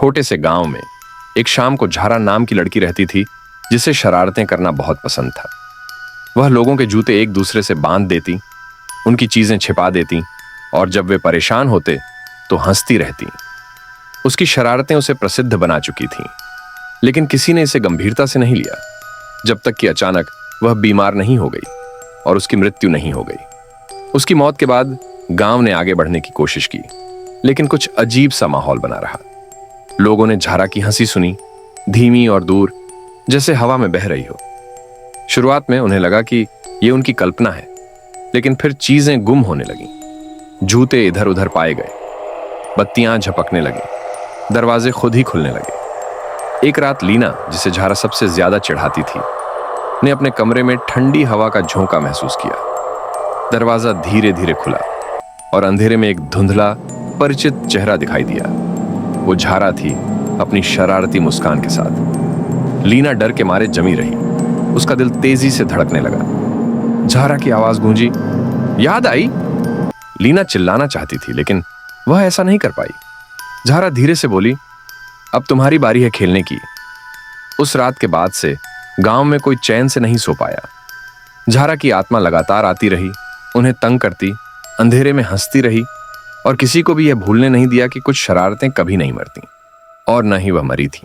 छोटे से गांव में एक शाम को झारा नाम की लड़की रहती थी, जिसे शरारतें करना बहुत पसंद था। वह लोगों के जूते एक दूसरे से बांध देती, उनकी चीजें छिपा देती और जब वे परेशान होते तो हंसती रहती। उसकी शरारतें उसे प्रसिद्ध बना चुकी थीं, लेकिन किसी ने इसे गंभीरता से नहीं लिया, जब तक कि अचानक वह बीमार नहीं हो गई और उसकी मृत्यु नहीं हो गई। उसकी मौत के बाद गांव ने आगे बढ़ने की कोशिश की, लेकिन कुछ अजीब सा माहौल बना रहा। लोगों ने झारा की हंसी सुनी, धीमी और दूर, जैसे हवा में बह रही हो। शुरुआत में उन्हें लगा कि यह उनकी कल्पना है, लेकिन फिर चीजें गुम होने लगीं। जूते इधर उधर पाए गए, बत्तियां झपकने लगी, दरवाजे खुद ही खुलने लगे। एक रात लीना, जिसे झारा सबसे ज्यादा चिढ़ाती थी, ने अपने कमरे में ठंडी हवा का झोंका महसूस किया। दरवाजा धीरे धीरे खुला और अंधेरे में एक धुंधला परिचित चेहरा दिखाई दिया। वो झारा थी, अपनी शरारती मुस्कान के साथ। लीना डर के मारे जमी रही, उसका दिल तेजी से धड़कने लगा। झारा की आवाज गूंजी, याद आई। लीना चिल्लाना चाहती थी, लेकिन वह ऐसा नहीं कर पाई। झारा धीरे से बोली, अब तुम्हारी बारी है खेलने की। उस रात के बाद से गांव में कोई चैन से नहीं सो पाया। झारा की आत्मा लगातार आती रही, उन्हें तंग करती, अंधेरे में हंसती रही और किसी को भी यह भूलने नहीं दिया कि कुछ शरारतें कभी नहीं मरती, और न ही वह मरी थी।